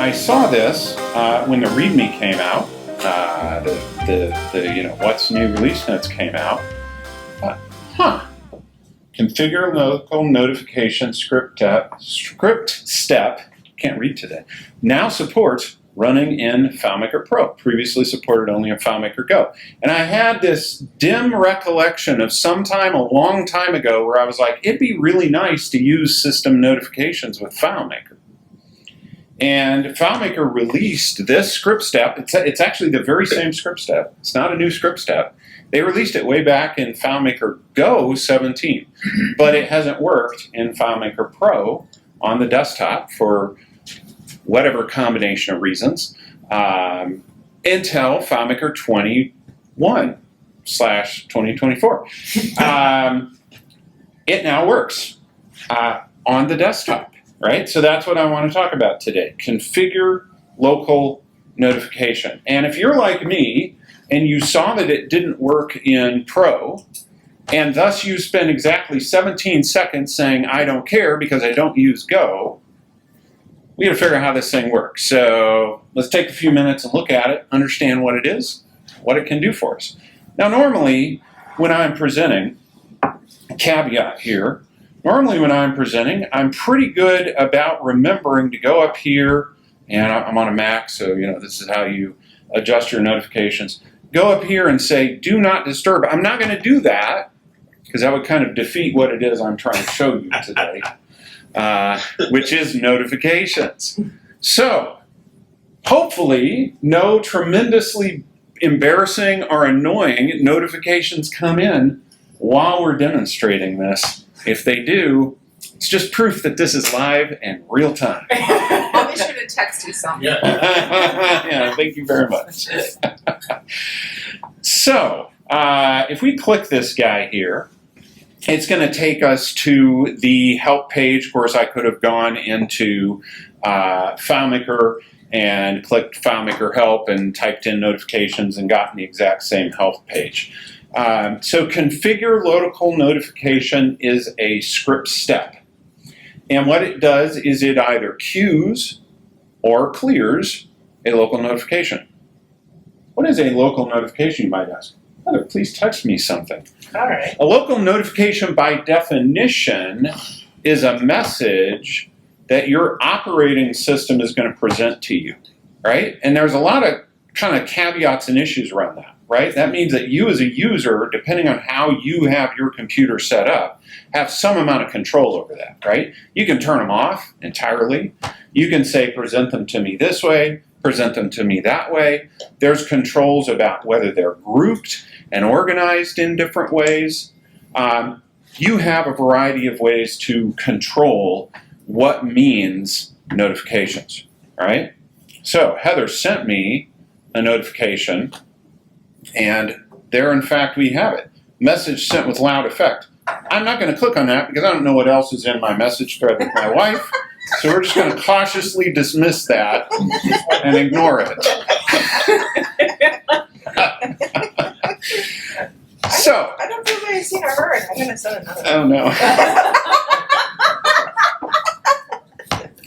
I saw this when the README came out. The what's new release notes came out. Configure local notification script step. Can't read today. Now supports running in FileMaker Pro. Previously supported only in FileMaker Go. And I had this dim recollection of sometime a long time ago where I was like, it'd be really nice to use system notifications with FileMaker. And FileMaker released this script step. It's actually the very same script step. It's not a new script step. They released it way back in FileMaker Go 17, but it hasn't worked in FileMaker Pro on the desktop for whatever combination of reasons until FileMaker 21/2024. It now works on the desktop, right? So that's what I want to talk about today. Configure local notification. And if you're like me and you saw that it didn't work in Pro, and thus you spend exactly 17 seconds saying, I don't care because I don't use Go, we got to figure out how this thing works. So let's take a few minutes and look at it, understand what it is, what it can do for us. Now normally when I'm presenting, caveat here, normally when I'm presenting, I'm pretty good about remembering to go up here, and I'm on a Mac, so this is how you adjust your notifications. Go up here and say, do not disturb. I'm not going to do that because that would kind of defeat what it is I'm trying to show you today. Which is notifications. So, hopefully, no tremendously embarrassing or annoying notifications come in while we're demonstrating this. If they do, it's just proof that this is live and real time. I'll be sure to text you something. Yeah, thank you very much. So, if we click this guy here, it's going to take us to the help page. Of course, I could have gone into FileMaker and clicked FileMaker Help and typed in notifications and gotten the exact same help page. So configure local notification is a script step. And what it does is it either queues or clears a local notification. What is a local notification, you might ask? Heather, please text me something. All right. A local notification, by definition, is a message that your operating system is going to present to you, right? And there's a lot of kind of caveats and issues around that, right? That means that you as a user, depending on how you have your computer set up, have some amount of control over that, right? You can turn them off entirely. You can say, present them to me this way, present them to me that way. There's controls about whether they're grouped and organized in different ways. You have a variety of ways to control what means notifications, right? So Heather sent me a notification, and there, in fact, we have it. Message sent with loud effect. I'm not going to click on that because I don't know what else is in my message thread with my wife, so we're just going to cautiously dismiss that and ignore it. So I don't feel very seen or heard. I'm going to send another one. Oh no.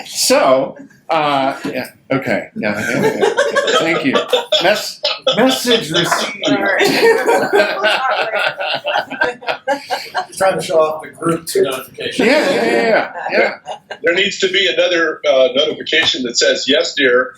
So, yeah, okay, yeah, thank you. Message received. Trying to show off the group notification. Yeah. There needs to be another notification that says, yes, dear.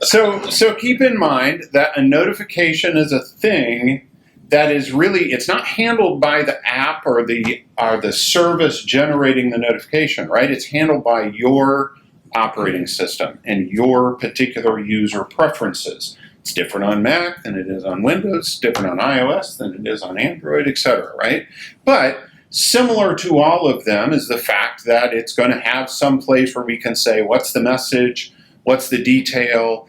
So keep in mind that a notification is a thing that is really, it's not handled by the app or the service generating the notification, right? It's handled by your operating system and your particular user preferences. It's different on Mac than it is on Windows, it's different on iOS than it is on Android, etc., right? But similar to all of them is the fact that it's going to have some place where we can say, what's the message, what's the detail.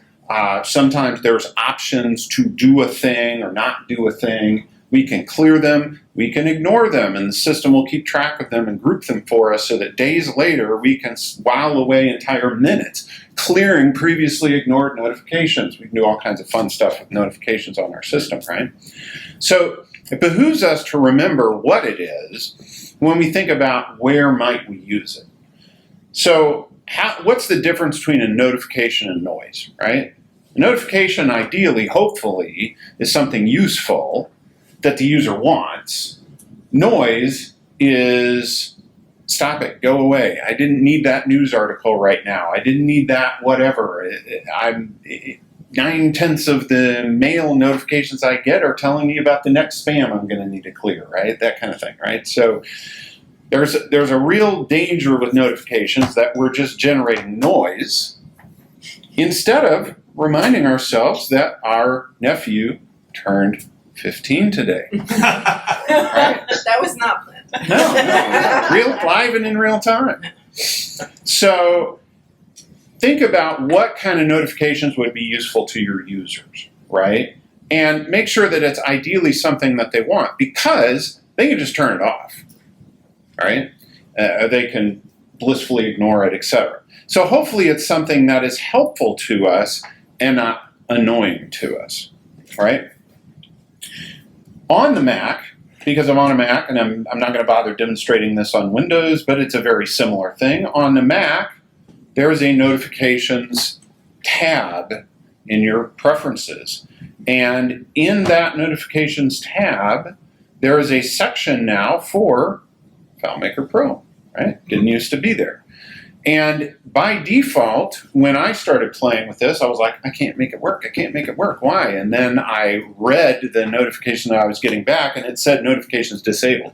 Sometimes there's options to do a thing or not do a thing. We can clear them, we can ignore them, and the system will keep track of them and group them for us so that days later we can while away entire minutes clearing previously ignored notifications. We can do all kinds of fun stuff with notifications on our system, right? So it behooves us to remember what it is when we think about where might we use it. So what's the difference between a notification and noise, right? A notification, ideally, hopefully, is something useful that the user wants. Noise is, stop it, go away. I didn't need that news article right now. I didn't need that whatever. 9/10 of the mail notifications I get are telling me about the next spam I'm going to need to clear, right? That kind of thing, right? So there's a real danger with notifications that we're just generating noise instead of reminding ourselves that our nephew turned 15 today. Right? That was not planned. No, real, live and in real time. So think about what kind of notifications would be useful to your users, right? And make sure that it's ideally something that they want, because they can just turn it off, right? They can blissfully ignore it, etc. So hopefully it's something that is helpful to us and not annoying to us, right? On the Mac, because I'm on a Mac, and I'm not going to bother demonstrating this on Windows, but it's a very similar thing. On the Mac, there is a notifications tab in your preferences. And in that notifications tab, there is a section now for FileMaker Pro, right? Didn't used to be there. And by default, when I started playing with this, I was like, I can't make it work. I can't make it work. Why? And then I read the notification that I was getting back, and it said notifications disabled.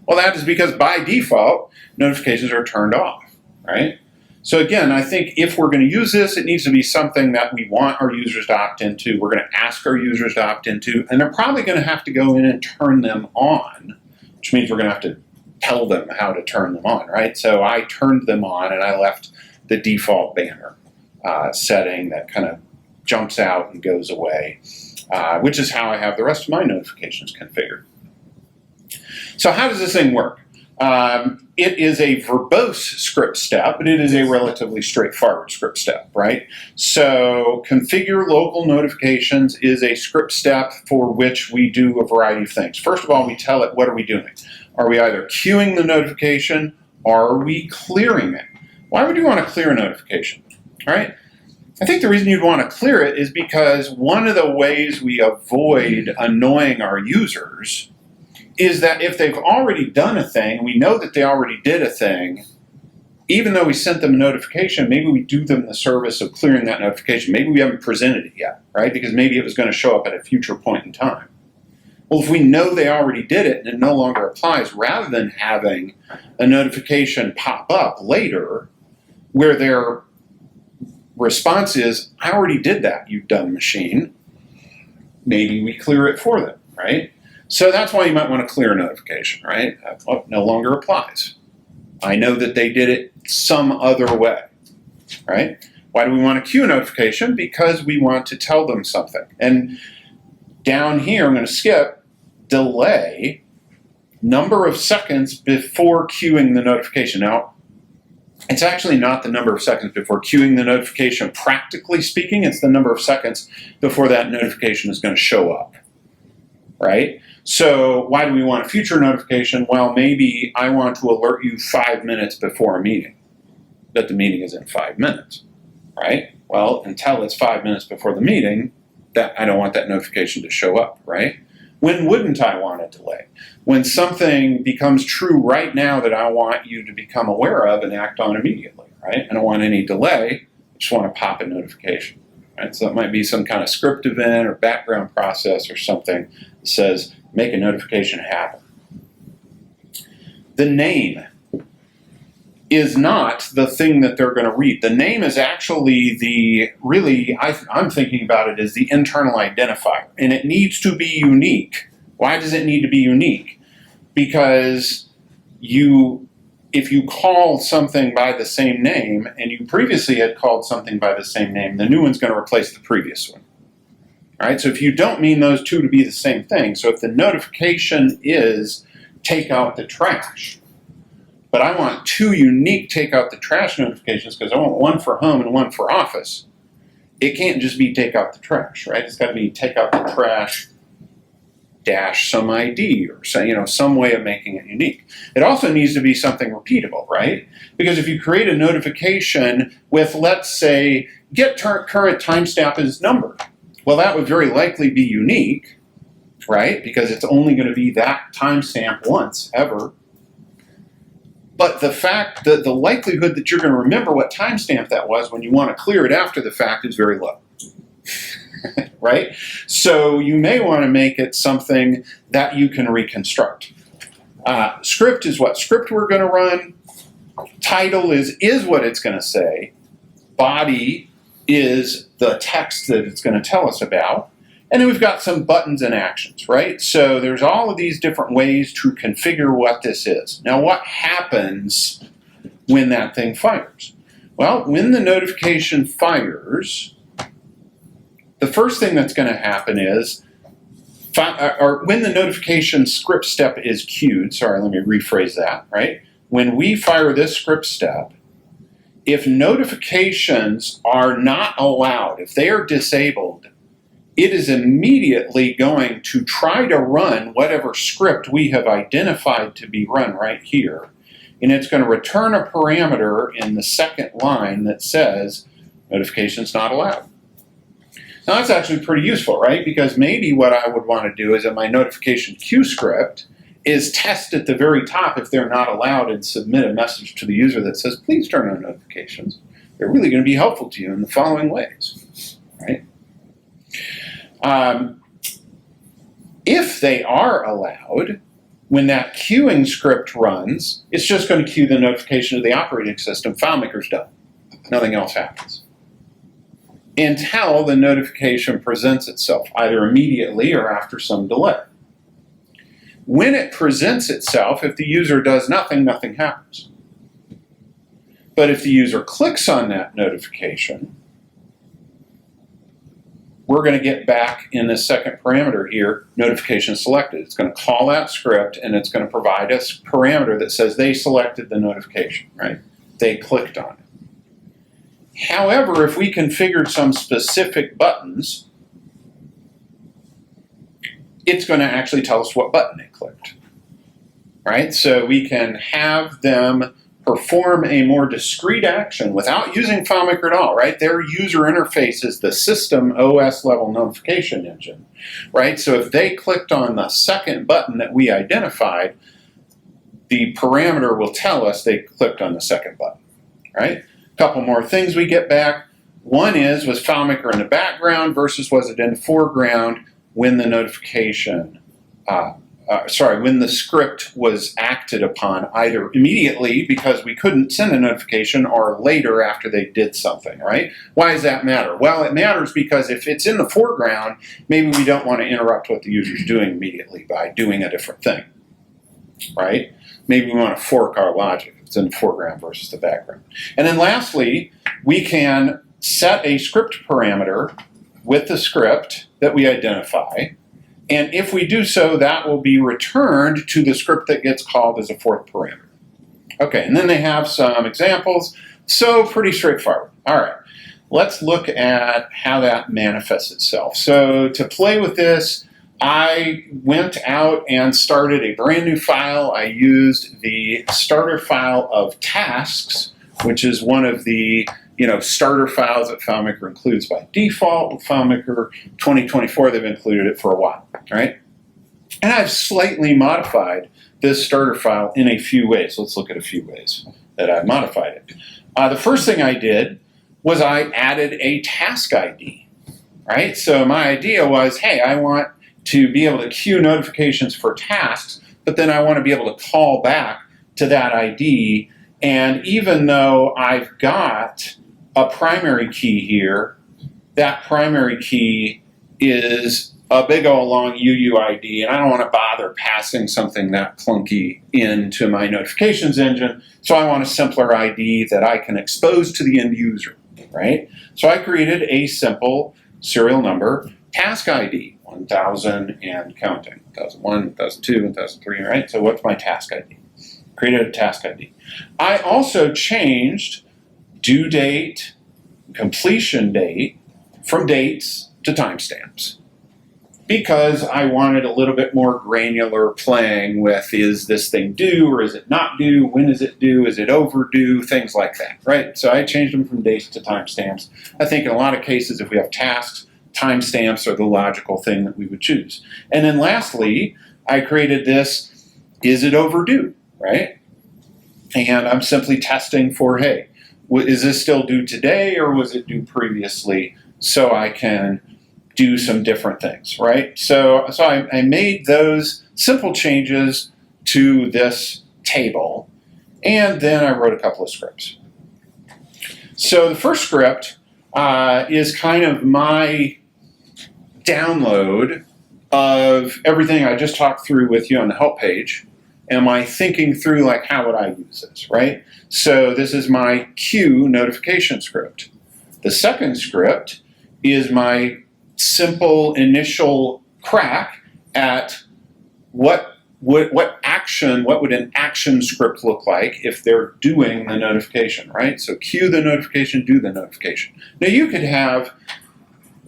Well, that is because by default, notifications are turned off, right? So again, I think if we're going to use this, it needs to be something that we want our users to opt into. We're going to ask our users to opt into, and they're probably going to have to go in and turn them on, which means we're going to have to tell them how to turn them on, right? So I turned them on, and I left the default banner setting that kind of jumps out and goes away, which is how I have the rest of my notifications configured. So how does this thing work? It is a verbose script step, but it is a relatively straightforward script step, right? So configure local notifications is a script step for which we do a variety of things. First of all, we tell it what are we doing. Are we either queuing the notification or are we clearing it? Why would you want to clear a notification, all right? I think the reason you'd want to clear it is because one of the ways we avoid annoying our users is that if they've already done a thing, we know that they already did a thing, even though we sent them a notification, maybe we do them the service of clearing that notification. Maybe we haven't presented it yet, right? Because maybe it was going to show up at a future point in time. Well, if we know they already did it and it no longer applies, rather than having a notification pop up later where their response is, I already did that, you dumb machine, maybe we clear it for them, right? So that's why you might want to clear a notification, right? Well, no longer applies. I know that they did it some other way, right? Why do we want to queue a notification? Because we want to tell them something. And down here, I'm going to skip delay number of seconds before queuing the notification. Now, it's actually not the number of seconds before queuing the notification. Practically speaking, it's the number of seconds before that notification is going to show up, right? So why do we want a future notification? Well, maybe I want to alert you 5 minutes before a meeting, that the meeting is in 5 minutes, right? Well, until it's 5 minutes before the meeting, that I don't want that notification to show up, right? When wouldn't I want a delay? When something becomes true right now that I want you to become aware of and act on immediately, right? I don't want any delay, I just want to pop a notification, right? So it might be some kind of script event or background process or something that says, make a notification happen. The name is not the thing that they're going to read. The name is actually I'm thinking about it as the internal identifier, and it needs to be unique. Why does it need to be unique? Because if you call something by the same name, and you previously had called something by the same name, the new one's going to replace the previous one. All right, so if you don't mean those two to be the same thing, so if the notification is take out the trash, but I want two unique take out the trash notifications because I want one for home and one for office, it can't just be take out the trash, right? It's got to be take out the trash dash some ID or some way of making it unique. It also needs to be something repeatable, right? Because if you create a notification with, let's say, get current timestamp is number, well, that would very likely be unique, right? Because it's only going to be that timestamp once, ever. But the fact that the likelihood that you're going to remember what timestamp that was when you want to clear it after the fact is very low. Right? So you may want to make it something that you can reconstruct. Script is what script we're going to run. Title is what it's going to say. Body is the text that it's going to tell us about. And then we've got some buttons and actions, right? So there's all of these different ways to configure what this is. Now, what happens when that thing fires? Well, when the notification fires, the first thing that's going to happen is, or when the notification script step is queued, sorry, let me rephrase that, right? When we fire this script step, if notifications are not allowed, if they are disabled, it is immediately going to try to run whatever script we have identified to be run right here. And it's going to return a parameter in the second line that says notifications not allowed. Now that's actually pretty useful, right? Because maybe what I would want to do is in my notification queue script is test at the very top if they're not allowed and submit a message to the user that says, please turn on notifications. They're really going to be helpful to you in the following ways, right? If they are allowed, when that queuing script runs, it's just going to queue the notification to the operating system. FileMaker's done. Nothing else happens until the notification presents itself, either immediately or after some delay. When it presents itself, if the user does nothing, nothing happens. But if the user clicks on that notification, we're going to get back in this second parameter here, notification selected. It's going to call that script and it's going to provide us a parameter that says they selected the notification, right? They clicked on it. However, if we configured some specific buttons, it's going to actually tell us what button they clicked, right? So we can have them perform a more discrete action without using FileMaker at all, right? Their user interface is the system OS level notification engine, right? So if they clicked on the second button that we identified, the parameter will tell us they clicked on the second button, right? A couple more things we get back. One is, was FileMaker in the background versus was it in the foreground when the notification, when the script was acted upon, either immediately because we couldn't send a notification or later after they did something, right? Why does that matter? Well, it matters because if it's in the foreground, maybe we don't want to interrupt what the user's doing immediately by doing a different thing, right? Maybe we want to fork our logic if it's in the foreground versus the background. And then lastly, we can set a script parameter with the script that we identify. And if we do so, that will be returned to the script that gets called as a fourth parameter. Okay, and then they have some examples. So pretty straightforward. All right, let's look at how that manifests itself. So to play with this, I went out and started a brand new file. I used the starter file of tasks, which is one of the starter files that FileMaker includes by default. With FileMaker 2024, they've included it for a while, right? And I've slightly modified this starter file in a few ways. Let's look at a few ways that I've modified it. The first thing I did was I added a task ID, right? So my idea was, hey, I want to be able to queue notifications for tasks, but then I want to be able to call back to that ID. And even though I've got a primary key here, that primary key is a big old long UUID, and I don't want to bother passing something that clunky into my notifications engine, so I want a simpler ID that I can expose to the end user, right? So I created a simple serial number task ID, 1000 and counting, 1001, 1002, 1003, right? So what's my task ID? Created a task ID. I also changed due date, completion date, from dates to timestamps. because I wanted a little bit more granular playing with, is this thing due or is it not due? When is it due? Is it overdue? Things like that, right? So I changed them from dates to timestamps. I think in a lot of cases, if we have tasks, timestamps are the logical thing that we would choose. And then lastly, I created this, is it overdue, right? And I'm simply testing for, hey, is this still due today or was it due previously? So I can do some different things, right? So I made those simple changes to this table, and then I wrote a couple of scripts. So the first script is kind of my download of everything I just talked through with you on the help page, and my thinking through, like, how would I use this, right? So this is my queue notification script. The second script is my simple initial crack at what would an action script look like if they're doing the notification, right? So queue the notification, do the notification. Now you could have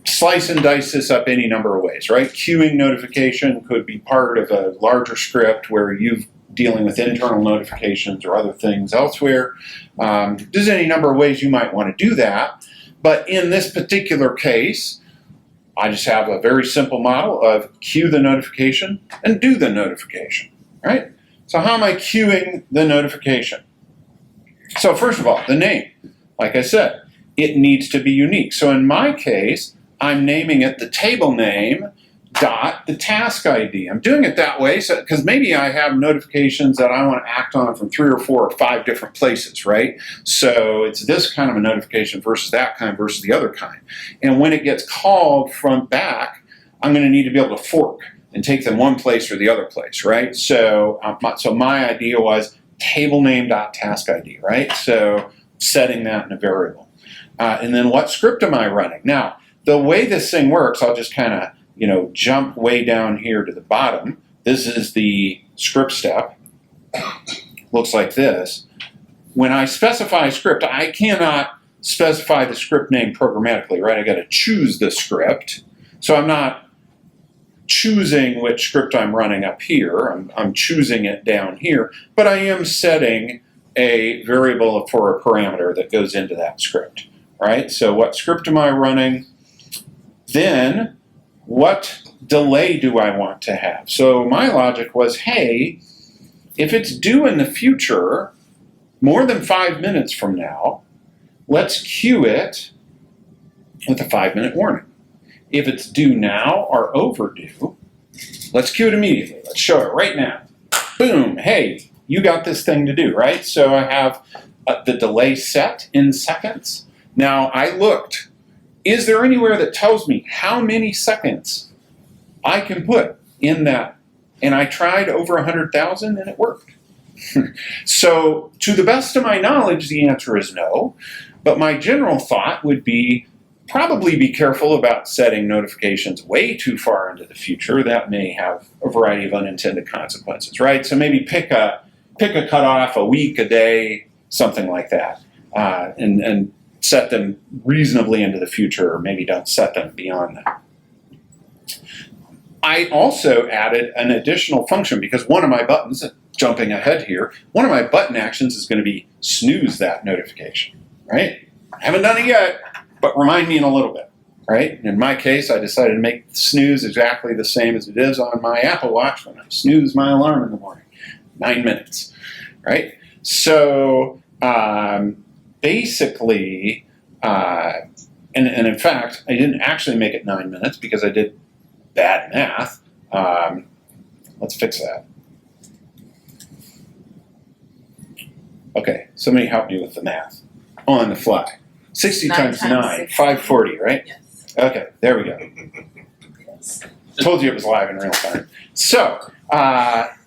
slice and dice this up any number of ways, right? Queuing notification could be part of a larger script where you're dealing with internal notifications or other things elsewhere. There's any number of ways you might want to do that. But in this particular case, I just have a very simple model of queue the notification and do the notification, right? So how am I queuing the notification? So first of all, the name. Like I said, it needs to be unique. So in my case, I'm naming it the table name dot the task ID. I'm doing it that way because maybe I have notifications that I want to act on from 3 or 4 or 5 different places, right? So it's this kind of a notification versus that kind versus the other kind. And when it gets called front back, I'm going to need to be able to fork and take them one place or the other place, right? So my idea was table name dot task ID, right? So setting that in a variable. And then what script am I running? Now, the way this thing works, I'll just kind of jump way down here to the bottom. This is the script step. Looks like this. When I specify a script, I cannot specify the script name programmatically, right? I got to choose the script. So I'm not choosing which script I'm running up here. I'm choosing it down here, but I am setting a variable for a parameter that goes into that script, right? So what script am I running? Then what delay do I want to have? So my logic was, hey, if it's due in the future, more than 5 minutes from now, let's queue it with a 5-minute warning. If it's due now or overdue, let's queue it immediately. Let's show it right now. Boom, hey, you got this thing to do, right? So I have the delay set in seconds. Now I looked. Is there anywhere that tells me how many seconds I can put in that? And I tried over 100,000 and it worked. So to the best of my knowledge, the answer is no. But my general thought would be probably be careful about setting notifications way too far into the future. That may have a variety of unintended consequences, right? So maybe pick a cutoff, a week, a day, something like that, and set them reasonably into the future, or maybe don't set them beyond that. I also added an additional function because one of my buttons, jumping ahead here, one of my button actions is going to be snooze that notification, right? I haven't done it yet, but remind me in a little bit, right? In my case, I decided to make snooze exactly the same as it is on my Apple Watch when I snooze my alarm in the morning, 9 minutes, right? So basically, and in fact, I didn't actually make it 9 minutes because I did bad math. Let's fix that. Okay, somebody help me with the math on the fly. 60 times 9, 540, right? Yes. Okay, there we go. Yes. Told you it was live in real time. So,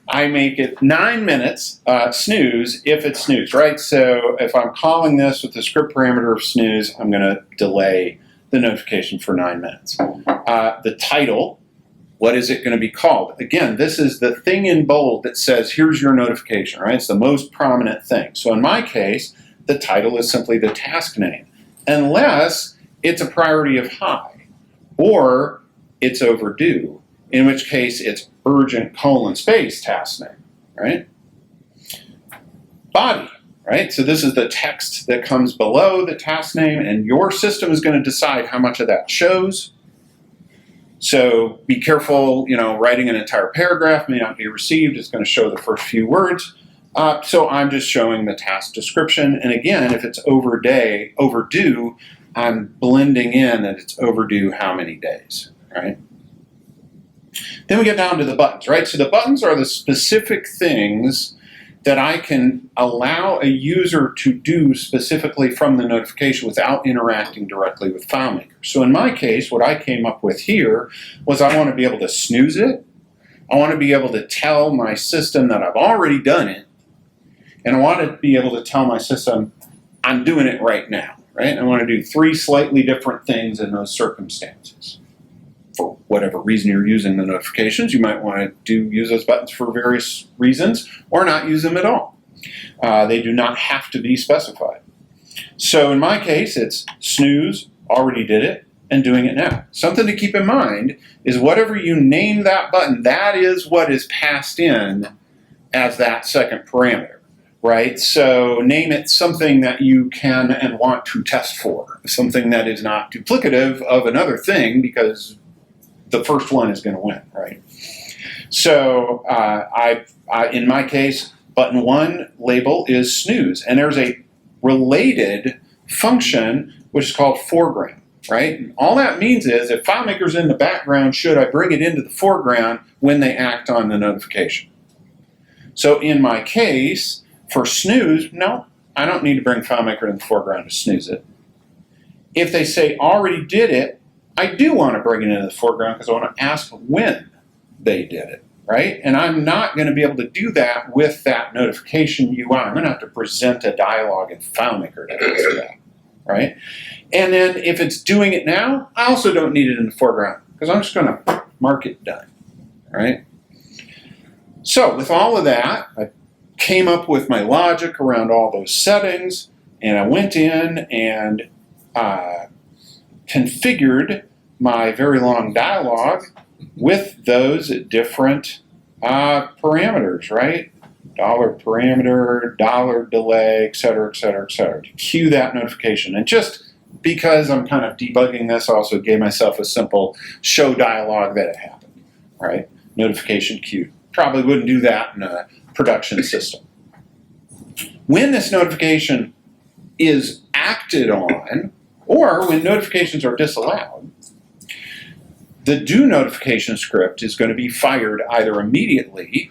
I make it 9 minutes snooze if it's snooze, right? So if I'm calling this with the script parameter of snooze, I'm going to delay the notification for 9 minutes. The title, what is it going to be called? Again, this is the thing in bold that says, here's your notification, right? It's the most prominent thing. So in my case, the title is simply the task name, unless it's a priority of high or it's overdue. in which case it's urgent : task name, right? Body, right? So this is the text that comes below the task name, and your system is going to decide how much of that shows. So be careful, writing an entire paragraph may not be received. It's going to show the first few words. So I'm just showing the task description. And again, if it's overdue, I'm blending in that it's overdue how many days, right? Then we get down to the buttons, right? So the buttons are the specific things that I can allow a user to do specifically from the notification without interacting directly with FileMaker. So in my case, what I came up with here was I want to be able to snooze it. I want to be able to tell my system that I've already done it. And I want to be able to tell my system I'm doing it right now, right? I want to do 3 slightly different things in those circumstances. For whatever reason you're using the notifications, you might want to use those buttons for various reasons or not use them at all. They do not have to be specified. So in my case, it's snooze, already did it, and doing it now. Something to keep in mind is whatever you name that button, that is what is passed in as that second parameter, right? So name it something that you can and want to test for, something that is not duplicative of another thing, because the first one is going to win, right? So in my case, button 1 label is snooze, and there's a related function which is called foreground, right? And all that means is if FileMaker's in the background, should I bring it into the foreground when they act on the notification? So in my case, for snooze, no, I don't need to bring FileMaker in the foreground to snooze it. If they say already did it, I do want to bring it into the foreground because I want to ask when they did it, right? And I'm not going to be able to do that with that notification UI. I'm going to have to present a dialog in FileMaker to answer that, right? And then if it's doing it now, I also don't need it in the foreground because I'm just going to mark it done, right? So with all of that, I came up with my logic around all those settings, and I went in and configured my very long dialog with those different parameters, right? Dollar parameter, dollar delay, et cetera, et cetera, et cetera, to cue that notification. And just because I'm kind of debugging this, I also gave myself a simple show dialog that it happened, right? Notification queued. Probably wouldn't do that in a production system. When this notification is acted on, or when notifications are disallowed, the do notification script is going to be fired either immediately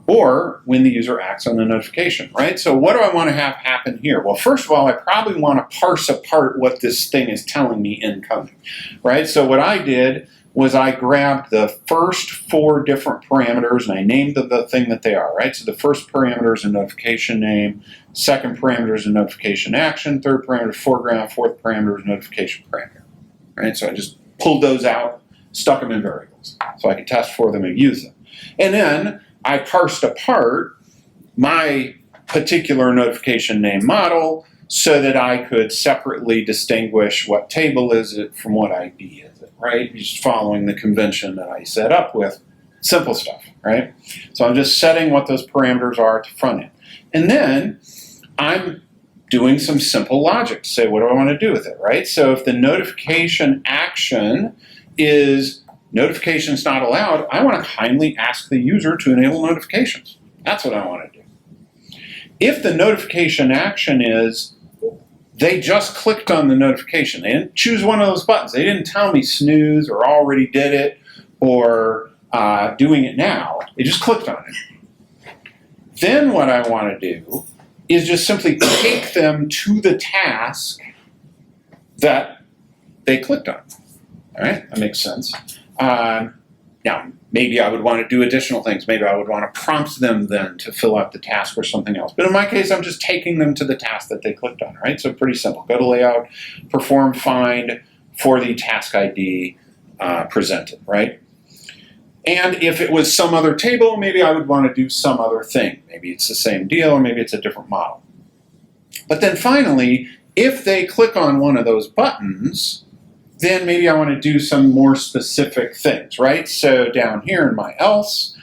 or when the user acts on the notification, right? So what do I want to have happen here? Well, first of all, I probably want to parse apart what this thing is telling me incoming, right? So what I did was I grabbed the first 4 different parameters and I named the thing that they are, right? So the first parameter is a notification name, second parameter is a notification action, third parameter is foreground, fourth parameter is notification parameter, right? So I just pulled those out, stuck them in variables so I could test for them and use them. And then I parsed apart my particular notification name model so that I could separately distinguish what table is it from what ID is it, right? Just following the convention that I set up with simple stuff, right? So I'm just setting what those parameters are at the front end. And then I'm doing some simple logic to say, what do I want to do with it, right? So if the notification action is notifications not allowed, I want to kindly ask the user to enable notifications. That's what I want to do. If the notification action is they just clicked on the notification, they didn't choose one of those buttons, they didn't tell me snooze or already did it or doing it now, they just clicked on it. Then what I want to do is just simply take them to the task that they clicked on. All right, that makes sense. Now, maybe I would want to do additional things. Maybe I would want to prompt them then to fill out the task or something else. But in my case, I'm just taking them to the task that they clicked on, right? So pretty simple. Go to layout, perform find for the task ID presented, right? And if it was some other table, maybe I would want to do some other thing. Maybe it's the same deal, or maybe it's a different model. But then finally, if they click on one of those buttons, then maybe I want to do some more specific things, right? So down here in my else,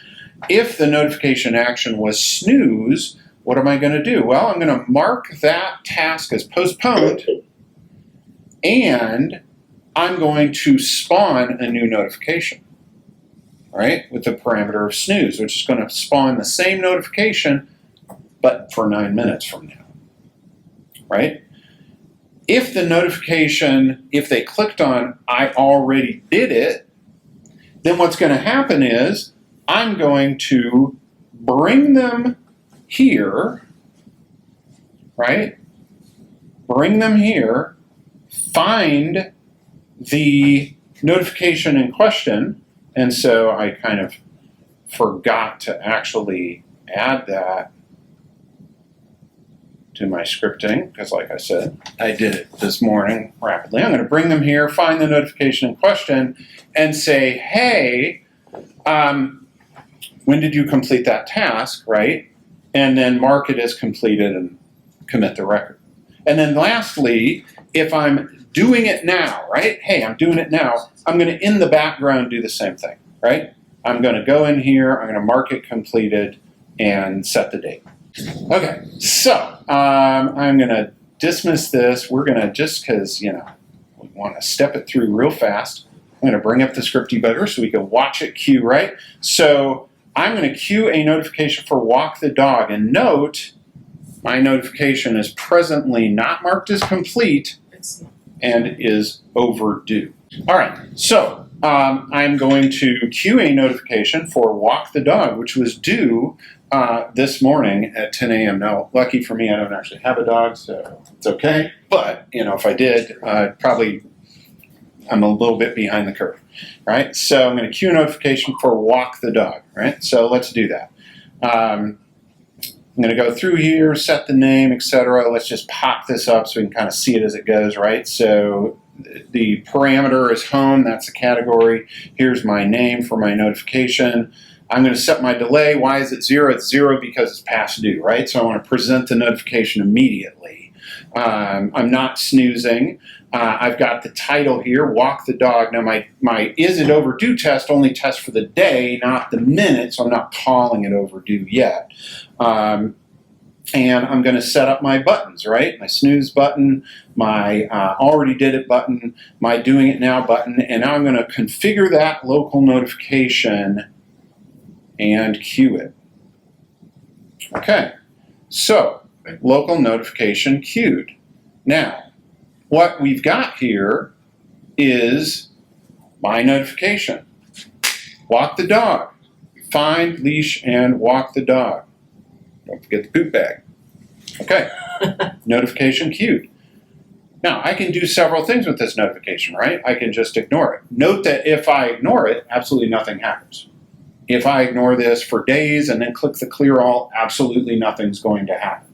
if the notification action was snooze, what am I going to do? Well, I'm going to mark that task as postponed, and I'm going to spawn a new notification, right, with the parameter of snooze, which is going to spawn the same notification, but for 9 minutes from now, right? If the notification, if they clicked on I already did it, then what's going to happen is I'm going to bring them here, right? Bring them here, find the notification in question, and so I kind of forgot to actually add that to my scripting, because like I said, I did it this morning rapidly. I'm going to bring them here, find the notification in question, and say, hey, when did you complete that task, right? And then mark it as completed and commit the record. And then lastly, if I'm doing it now, right? Hey, I'm doing it now. I'm going to, in the background, do the same thing, right? I'm going to go in here, I'm going to mark it completed, and set the date. Okay, so I'm going to dismiss this. We're going to, just because, you know, we want to step it through real fast, I'm going to bring up the script debugger so we can watch it queue, right? So I'm going to queue a notification for walk the dog, and note my notification is presently not marked as complete It's not. and is overdue. All right, so I'm going to queue a notification for walk the dog, which was due this morning at 10 a.m. Now, lucky for me, I don't actually have a dog, so it's okay. But, you know, if I did, probably I'm a little bit behind the curve, right? So I'm going to queue a notification for walk the dog, right? So let's do that. I'm going to go through here, set the name, etc. Let's just pop this up so we can kind of see it as it goes, right? So the parameter is home, that's the category. Here's my name for my notification. I'm going to set my delay. Why is it 0? It's 0 because it's past due, right? So I want to present the notification immediately. I'm not snoozing. I've got the title here, walk the dog. Now my is it overdue test only tests for the day, not the minute, so I'm not calling it overdue yet. And I'm going to set up my buttons, right? My snooze button, my already did it button, my doing it now button, and now I'm going to configure that local notification and queue it. Okay, so local notification queued. Now, what we've got here is my notification. Walk the dog. Find, leash, and walk the dog. Don't forget the poop bag. Okay, notification queued. Now, I can do several things with this notification, right? I can just ignore it. Note that if I ignore it, absolutely nothing happens. If I ignore this for days and then click the clear all, absolutely nothing's going to happen.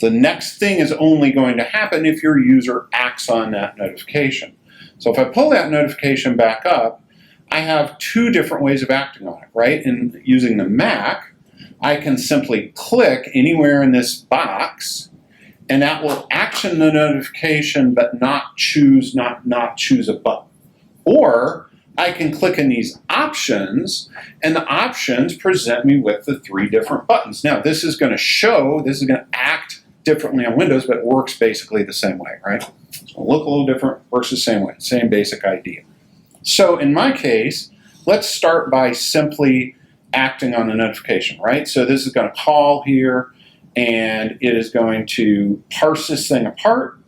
The next thing is only going to happen if your user acts on that notification. So if I pull that notification back up, I have two different ways of acting on it, right? And using the Mac, I can simply click anywhere in this box, and that will action the notification but not choose a button. Or I can click in these options, and the options present me with the 3 different buttons. Now, this is going to act differently on Windows, but it works basically the same way, right? It's going to look a little different, works the same way, same basic idea. So in my case, let's start by simply acting on the notification, right? So this is going to call here, and it is going to parse this thing apart.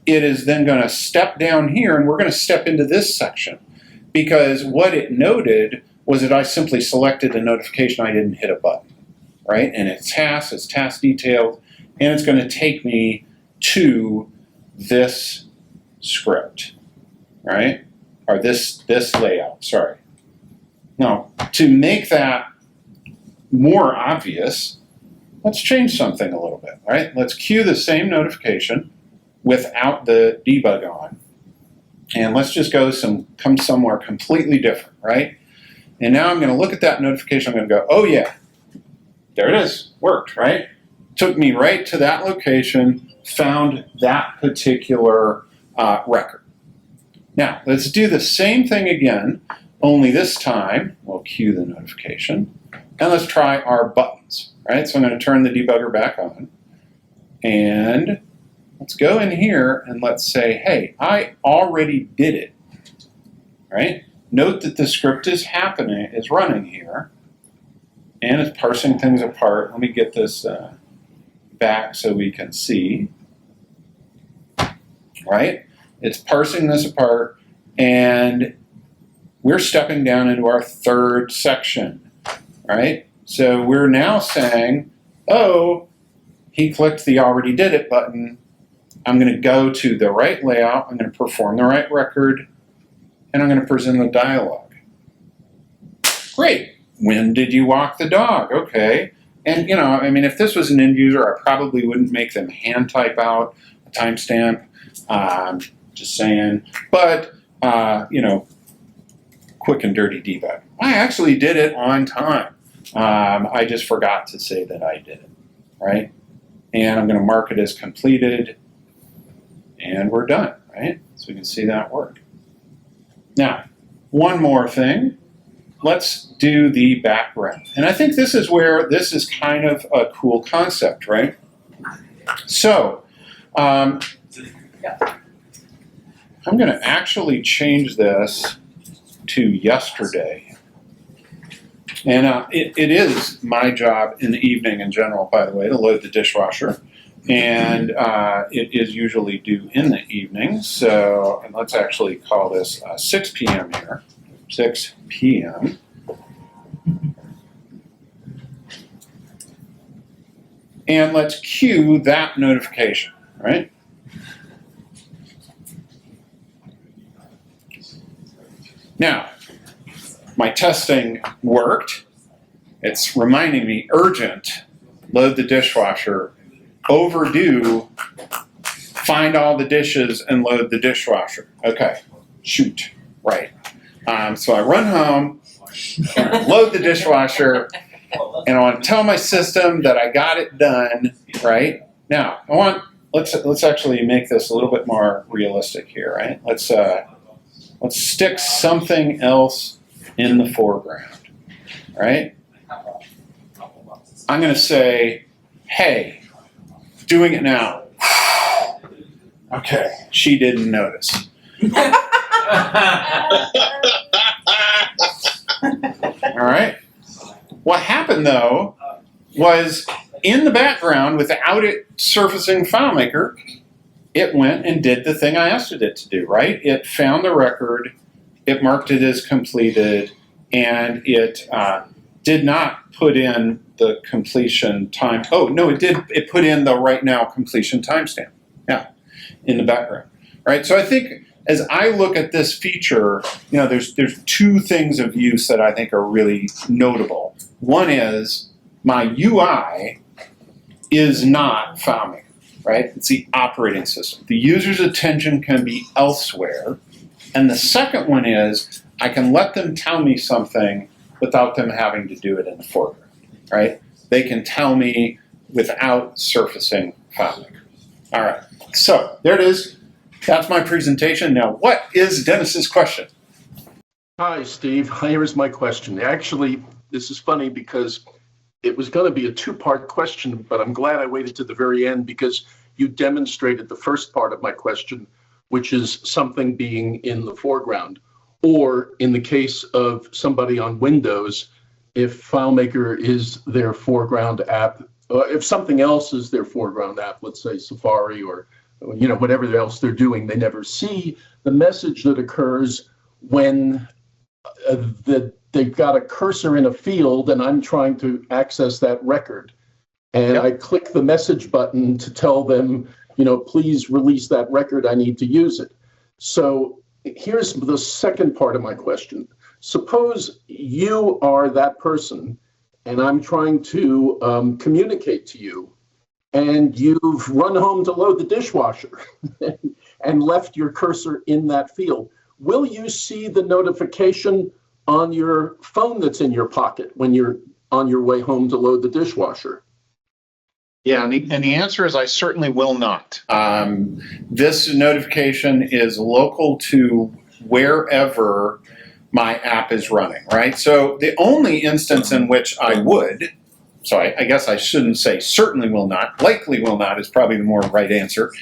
It is then going to step down here, and we're going to step into this section, because what it noted was that I simply selected a notification, I didn't hit a button, right? And it's task detailed, and it's going to take me to this script, right? Or this layout, sorry. Now, to make that more obvious, let's change something a little bit, right? Let's queue the same notification without the debug on. And let's just come somewhere completely different, right? And now I'm going to look at that notification. I'm going to go, oh yeah, there it is, worked, right? Took me right to that location, found that particular record. Now, let's do the same thing again, only this time we'll cue the notification, and let's try our buttons, right? So I'm going to turn the debugger back on, and let's go in here and let's say, hey, I already did it, right? Note that the script is running here, and it's parsing things apart. Let me get this back so we can see, right? It's parsing this apart, and we're stepping down into our third section, right? So we're now saying, oh, he clicked the already did it button. I'm going to go to the right layout. I'm going to perform the right record, and I'm going to present the dialogue. Great. When did you walk the dog? Okay. And, you know, I mean, if this was an end user, I probably wouldn't make them hand type out a timestamp. Just saying. But, you know, quick and dirty debug. I actually did it on time. I just forgot to say that I did it, right? And I'm going to mark it as completed, and we're done, right? So we can see that work. Now, one more thing. Let's do the background. And I think this is where this is kind of a cool concept, right? So, I'm going to actually change this to yesterday. And it is my job in the evening in general, by the way, to load the dishwasher. And it is usually due in the evening. So, and let's actually call this 6 p.m. here. 6 p.m. And let's cue that notification, right? Now, my testing worked. It's reminding me, urgent, load the dishwasher, overdue, find all the dishes and load the dishwasher. Okay, shoot, right. So I run home, load the dishwasher, and I want to tell my system that I got it done, right? Now, let's actually make this a little bit more realistic here, right? Let's stick something else in the foreground, right? I'm going to say, hey, doing it now. Okay, she didn't notice. All right. What happened, though, was in the background, without it surfacing FileMaker, it went and did the thing I asked it to do, right? It found the record, it marked it as completed, and it did not put in the completion time. Oh, no, it did. It put in the right now completion timestamp, yeah, in the background, right? So I think as I look at this feature, you know, there's two things of use that I think are really notable. One is my UI is not FileMaker, right? It's the operating system. The user's attention can be elsewhere. And the second one is I can let them tell me something without them having to do it in the foreground, right? They can tell me without surfacing FileMaker. All right, so there it is. That's my presentation. Now, what is Dennis's question? Hi, Steve. Here's my question. Actually, this is funny because it was going to be a two-part question, but I'm glad I waited to the very end because you demonstrated the first part of my question, which is something being in the foreground. Or in the case of somebody on Windows, if FileMaker is their foreground app, if something else is their foreground app, let's say Safari or whatever else they're doing, they never see the message that occurs when they've got a cursor in a field and I'm trying to access that record. And I click the message button to tell them, please release that record, I need to use it. So here's the second part of my question. Suppose you are that person and I'm trying to communicate to you, and you've run home to load the dishwasher and left your cursor in that field. Will you see the notification on your phone that's in your pocket when you're on your way home to load the dishwasher? Yeah, and the answer is I certainly will not. This notification is local to wherever my app is running, right? So the only instance in which I would, so I guess I shouldn't say certainly will not, likely will not is probably the more right answer,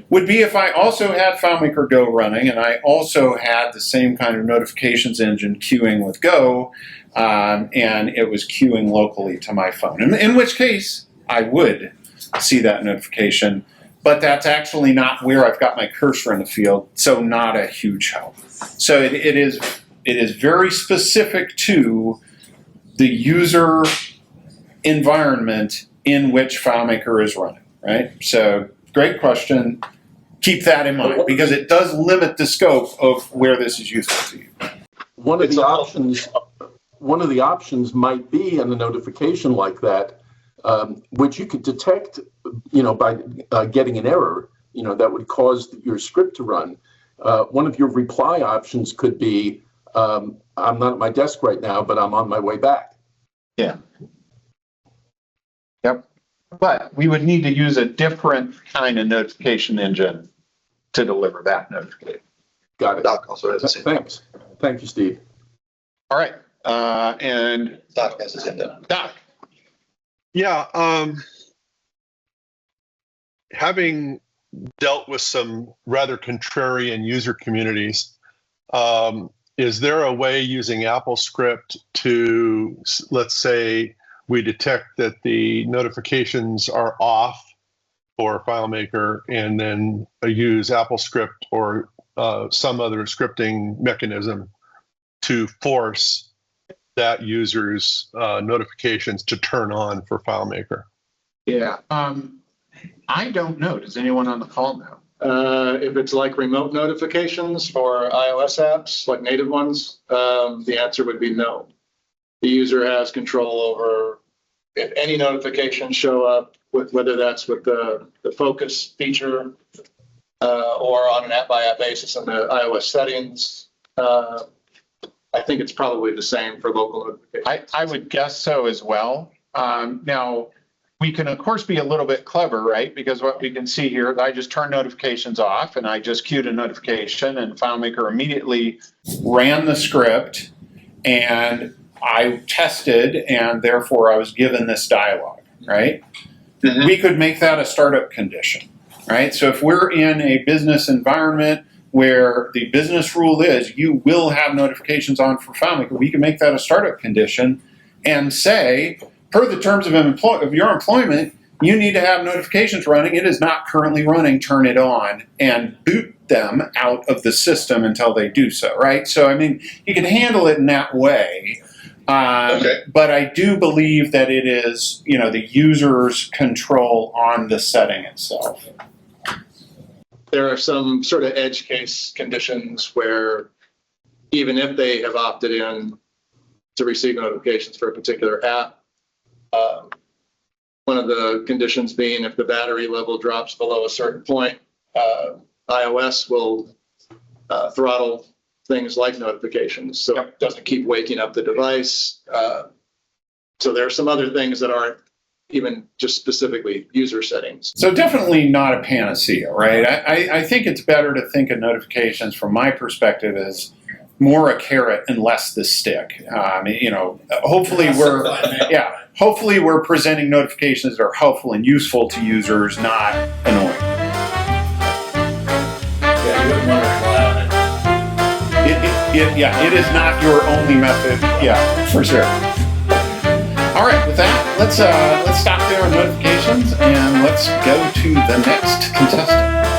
would be if I also had FileMaker Go running and I also had the same kind of notifications engine queuing with Go, and it was queuing locally to my phone. In which case, I would see that notification, but that's actually not where I've got my cursor in the field, so not a huge help. So it is very specific to the user environment in which FileMaker is running, right? So great question. Keep that in mind because it does limit the scope of where this is useful to you. One of the options might be in a notification like that, which you could detect, by getting an error, that would cause your script to run. One of your reply options could be, I'm not at my desk right now, but I'm on my way back. Yeah. Yep. But we would need to use a different kind of notification engine to deliver that notification. Got it. Doc also has the same. Thanks. Thank you, Steve. All right. And Doc has the same thing. Doc. Yeah, having dealt with some rather contrarian user communities, is there a way using AppleScript to, let's say, we detect that the notifications are off for FileMaker and then use AppleScript or some other scripting mechanism to force that user's notifications to turn on for FileMaker? Yeah. I don't know. Does anyone on the call know? If it's like remote notifications for iOS apps, like native ones, the answer would be no. The user has control over if any notifications show up, whether that's with the focus feature or on an app-by-app basis in the iOS settings. I think it's probably the same for local notifications. I would guess so as well. Now, we can, of course, be a little bit clever, right? Because what we can see here, I just turn notifications off and I just queued a notification and FileMaker immediately Ran the script and I tested and therefore I was given this dialog, right? Mhm. We could make that a startup condition, right? So if we're in a business environment where the business rule is you will have notifications on for FileMaker, we can make that a startup condition and say, per the terms of your employment, you need to have notifications running. It is not currently running. Turn it on and boot them out of the system until they do so, right? So, I mean, you can handle it in that way. Okay. But I do believe that it is, the user's control on the setting itself. There are some sort of edge case conditions where even if they have opted in to receive notifications for a particular app, one of the conditions being if the battery level drops below a certain point, iOS will throttle things like notifications, so it doesn't keep waking up the device. So there are some other things that aren't even just specifically user settings. So definitely not a panacea, right? I think it's better to think of notifications from my perspective as more a carrot and less the stick. Hopefully hopefully we're presenting notifications that are helpful and useful to users, not annoying. Yeah, you wouldn't want to rely on it. It is not your only method. Yeah, for sure. All right, with that, let's stop there on notifications and let's go to the next contestant.